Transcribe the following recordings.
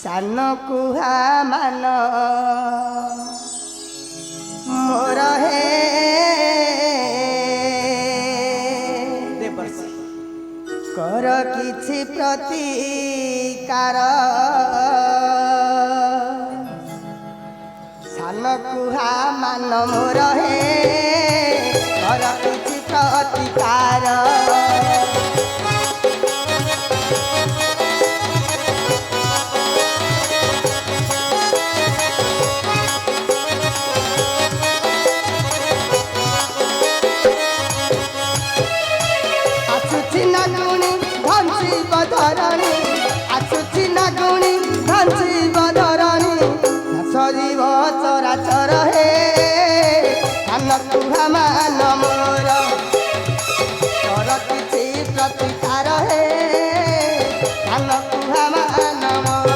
सान कुहा मान मोर हे कर किछि प्रतिकार सान कुहा मान मोर हे कर किछि प्रतिकार धरणी आसुची नागुणी घंचीब धरणी सजीव चराचर हे सान कुहा मान मोर कर किछि प्रतिकार हे सान कुहा मान मोर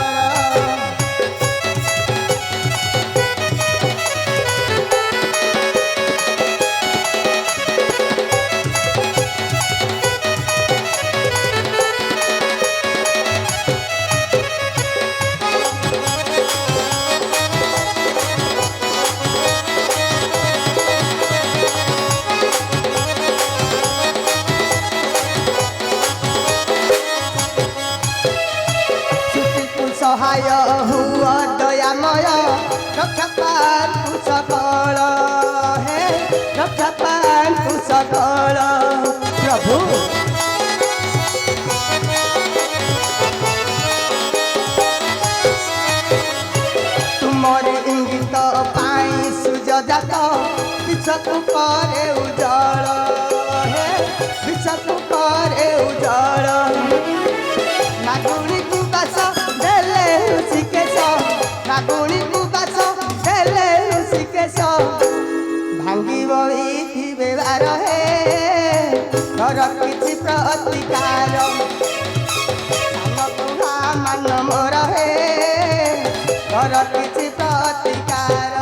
सहाय हुआ दयामय रक्षा पालु सकल हे रक्षा पालु सकल प्रभु तुमरे इंगित पाई सुजजात विषकु करे उजल हे विषकु करे उजल नागुणी को बास देले ऋषिकेश नागुणी को बास देले ऋषिकेश भांगी बही व्यवहार हे कर किछि प्रतिकार सान कुहा मान मोर हे कर किछि प्रतिकार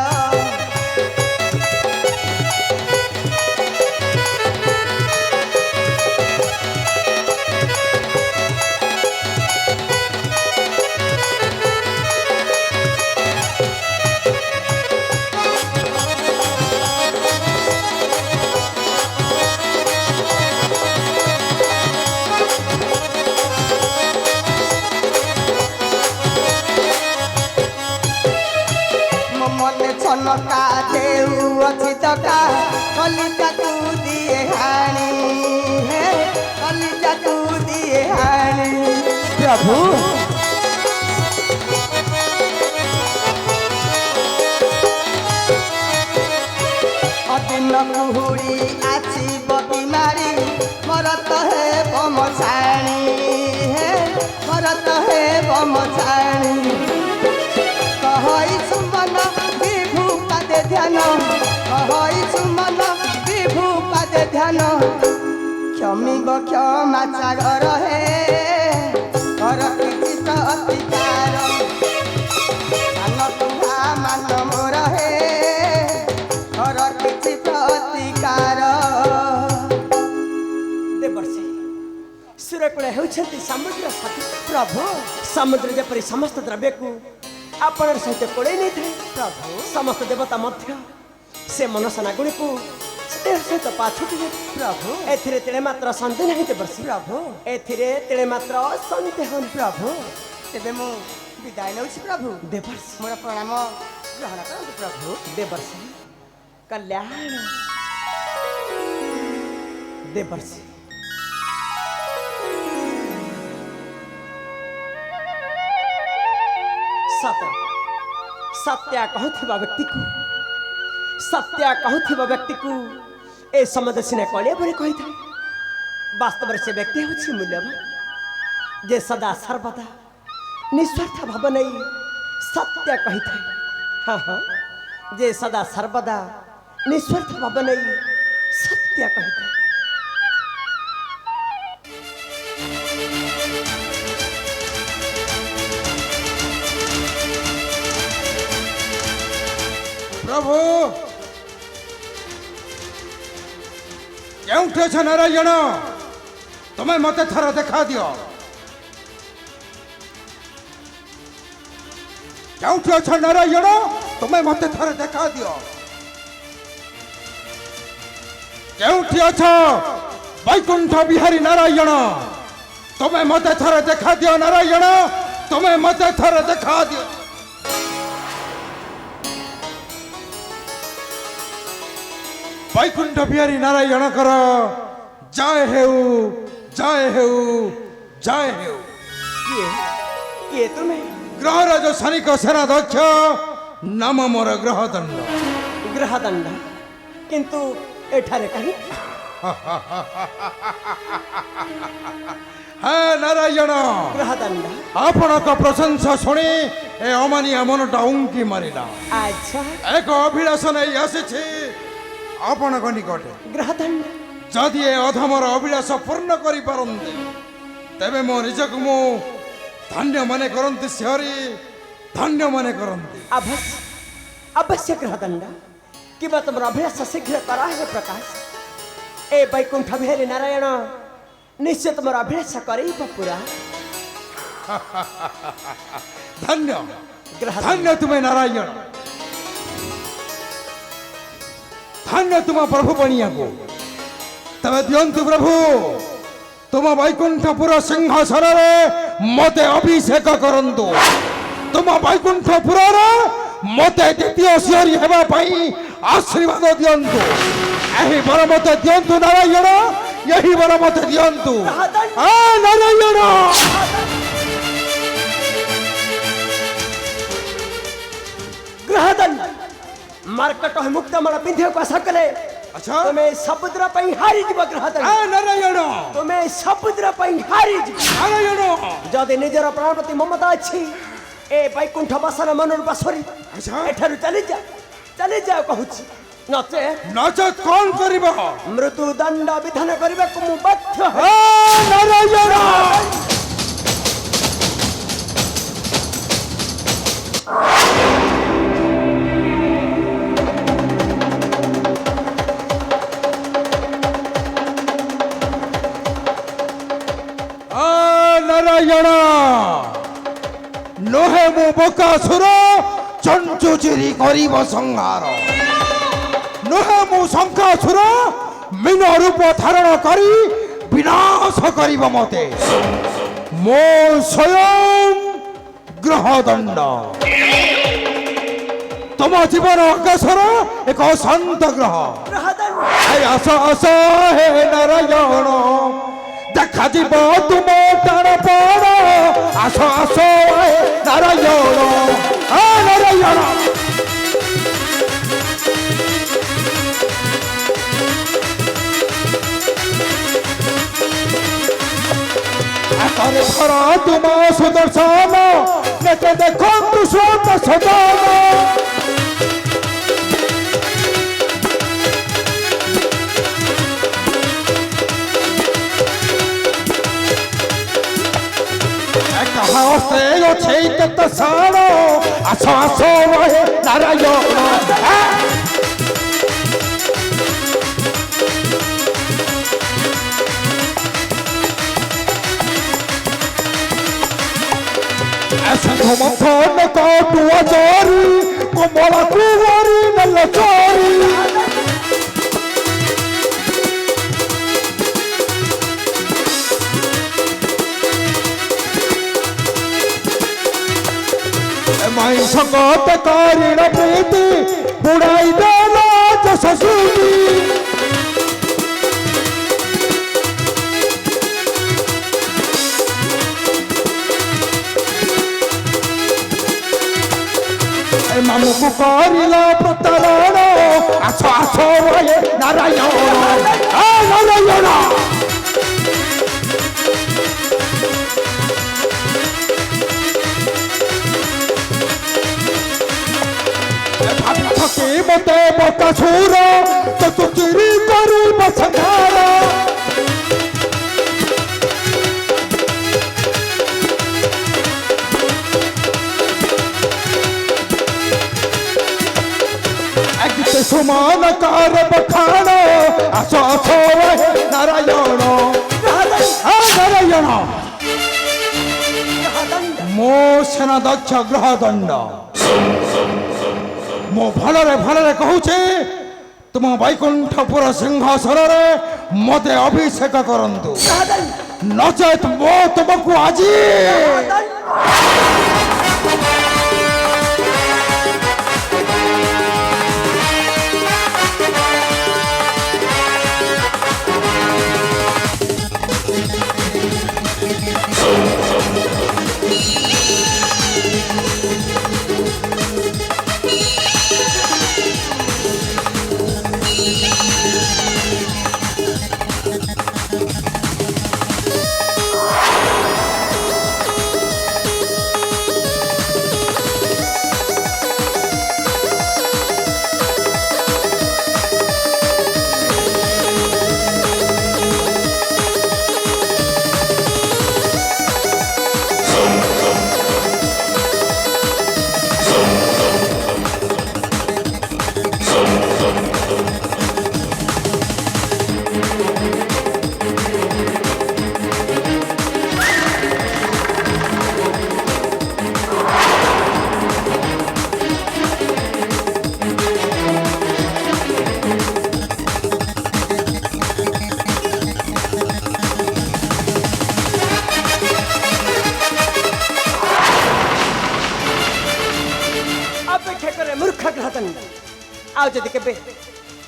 छनका देउ अछि तका कलिका तू दिए हानी हे कलिका तू दिए हानी प्रभु अदिन कुहुड़ी आछि बबी मारी मरत हे बमछाणी हे मरत हे बमछाणी कहई सुमन विभू पादे ध्यान कहई सुमन विभू पादे ध्यान क्षमी क्षमा सागर हे कर किछि प्रतिकार सान कुहा मान मोर हे कर किछि प्रतिकार देवर्षि सूर्यकूल हेउछन्ति समुद्र साथी प्रभु समुद्र जेपरि समस्त द्रव्य को आपण सहित कोड़े नहीं थे प्रभु समस्त देवता मध्य से मनसा नागुणी को सहित पाछुटी प्रभु एथिरे तेरे मात्र सन्देह नहीं देवर्षि प्रभु एथिरे तेरे मात्र सन्देह प्रभु तेबे मु विदाय नउछि प्रभु देवर्षि मोर प्रणाम ग्रहण करନ୍ତୁ प्रभु देवर्षि कल्याण देवर्षि सत्या कहूथिबा व्यक्ति को ए समाज सिने कलिया पर कही था वास्तव से व्यक्ति होछि मूल्यवान जे सदा सर्वदा निस्वार्थ भाव नहीं सत्य कही था हाँ हाँ जे सदा सर्वदा निस्वार्थ भाव नहीं सत्य कही था प्रभु केउठे छ नारायण तुम्हें मते थर देखा दियो କେଉଁଠି ଅଛ ନାରାୟଣ ତୁମେ ମତେ ଥରେ ଦେଖା ଦିଅ କେଉଁଠି ଅଛ ବୈକୁଣ୍ଠ ବିହାରୀ ନାରାୟଣ ତୁମେ ମତେ ଥରେ ଦେଖା ଦିଅ ନାରାୟଣ ତୁମେ ମତେ ଥରେ ଦେଖା ଦିଅ ବୈକୁଣ୍ଠ ବିହାରୀ ନାରାୟଣଙ୍କର ଜୟ ହେଉ ଜୟ ହେଉ ଜୟ ହେଉ କିଏ ତୁମେ ଗ୍ରହରାଜ ସୈନିକ ସେନାଧ୍ୟକ୍ଷ ନାମ ମୋର ଗ୍ରହଦଣ୍ଡ ଗ୍ରହଦଣ୍ଡ କିନ୍ତୁ ଏଠାରେ କାହିଁ ହେ ନାରାୟଣ ଗ୍ରହଦଣ୍ଡ ଆପଣଙ୍କ ପ୍ରଶଂସା ଶୁଣି ଏ ଅମାନିଆ ମନଟା ଉଙ୍କି ମାରିଲା ଆଚ୍ଛା ଏକ ଅଭିଳାଷ ନେଇ ଆସିଛି ଆପଣଙ୍କ ନିକଟରେ ଗ୍ରହଦଣ୍ଡ ଯଦି ଏ ଅଧମର ଅଭିଳାଷ ପୂର୍ଣ୍ଣ କରିପାରନ୍ତି ତେବେ ମୋ ନିଜକୁ ମୁଁ ଧନ୍ୟ ମନେ କରନ୍ତି ସିହରି ଧନ୍ୟ ମନେ କରନ୍ତି ଅବଶ୍ୟ ଗ୍ରହଦଣ୍ଡ କିମ୍ବା ତୁମର ଅଭିଳାଷ ଶୀଘ୍ର କରାହେବ ପ୍ରକାଶ ଏ ବୈକୁଣ୍ଠ ବିହାରୀ ନାରାୟଣ ନିଶ୍ଚୟ ତୁମର ଅଭିଳାଷ କରେଇବ ପୁରା ଧନ୍ୟ ଧନ୍ୟ ତୁମେ ନାରାୟଣ ଧନ୍ୟ ତୁମ ପ୍ରଭୁ ବଣିଆକୁ ତବେ ଦିଅନ୍ତୁ ପ୍ରଭୁ ତୁମ ବୈକୁଣ୍ଠପୁର ସିଂହାସନରେ ମତେ ଅଭିଷେକ କରନ୍ତୁ ତୁମ ବୈକୁଣ୍ଠପୁରରେ ମତେ ଦ୍ୱିତୀୟ ସିଂହରୀ ହେବା ପାଇଁ ଆଶୀର୍ବାଦ ଦିଅନ୍ତୁ ଏହି ବର ମତେ ଦିଅନ୍ତୁ ନାରାୟଣ ଏହି ବର ମତେ ଦିଅନ୍ତୁ ନାରାୟଣ ଗ୍ରହଦଣ୍ଡ ମାର୍କଟ ମୁକ୍ତମାଳ ପିନ୍ଧିବାକୁ ଆଶା କଲେ ଆଚ୍ଛା ତୁମେ ସମୁଦ୍ର ପାଇଁ ହାରିଯିବ ଗ୍ରହଦଣ୍ଡ ନାରାୟଣ ତୁମେ ସମୁଦ୍ର ପାଇଁ ହାରିଯିବ ନାରାୟଣ ଯଦି ନିଜର ପ୍ରାଣ ପ୍ରତି ମମତା ଅଛି ଏ ବୈକୁଣ୍ଠ ବାସନ ମନରୁ ବାସରି ଆଚ୍ଛା ଏଠାରୁ ଚାଲିଯାଅ କହୁଛି ନଚେତ୍ କଣ କରିବ ମୃତ୍ୟୁ ଦଣ୍ଡ ବିଧାନ କରିବାକୁ ମୁଁ ବାଧ୍ୟ ନାରାୟଣ ନାରାୟଣ ନୁହେଁ ମୁଁ ବକାସୁର ଚଞ୍ଚୁଚିରି କରିବ ସଂହାର ନୁହେଁ ମୁଁ ଶଙ୍ଖାସୁର ମୀନ ରୂପ ଧାରଣ କରି ବିନାଶ କରିବ ମତେ ମୋ ସ୍ୱୟଂ ଗ୍ରହଦଣ୍ଡ ତମ ଜୀବନ ଆକାଶର ଏକ ଶାନ୍ତ ଗ୍ରହ ଆସ ଆସ ହେ ନାରାୟଣ ଦେଖାଯିବ ତୁମ ତାର ପଣ ଆସ ଆସ ହେ ନାରାୟଣ ନାରାୟଣ ଆକରେ ଧର ତୁମ ସୁଦର୍ଶନ ନେତେ ଦେଖନ୍ତୁ ସ୍ୱତ ସଦନ ହସ୍ତେ ଅଛି କେତେ ସାର ଆସ ଆସ ହେ ନାରାୟଣ ମଥନ କଟୁଆ ଚୋରି କୋମଳ କୁଆରୀ ନେଲ ଚୋରି ମାଇ ସଙ୍ଗତ କରିଣ ପ୍ରୀତି ବୁଡ଼ାଇ ଦେଲ ଯଶ ସୁତି ମାମୁକୁ କରିଲ ପ୍ରତାରଣ ଆସ ଆସ ହେ ନାରାୟଣ ନାରାୟଣ ঠকে মতে বকাসুর তো চিরি করিব সংহার একদিকে সমান কার বখান আস আস হে নারায়ণ নারায়ণ মো সেনাধ্যক্ষ গ্রহদণ্ড ମୁଁ ଭଲରେ ଭଲରେ କହୁଛି ତୁମ ବୈକୁଣ୍ଠପୁର ସିଂହାସନରେ ମୋତେ ଅଭିଷେକ କରନ୍ତୁ ନଚେତ ମୁଁ ତୁମକୁ ଆଜି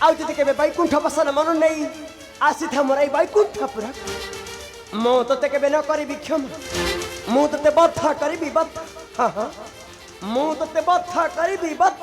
ଆଉ ଯଦି କେବେ ବୈକୁଣ୍ଠ ବସନ ମନ ନେଇ ଆସିଥା ମୋର ଏଇ ବୈକୁଣ୍ଠପୁର ମୁଁ ତତେ କେବେ ନ କରିବି କ୍ଷମା ମୁଁ ତତେ ବଦ୍ଧ କରିବି ବଦ୍ଧ ମୁଁ ତତେ ବଦ୍ଧ କରିବି ବଦ୍ଧ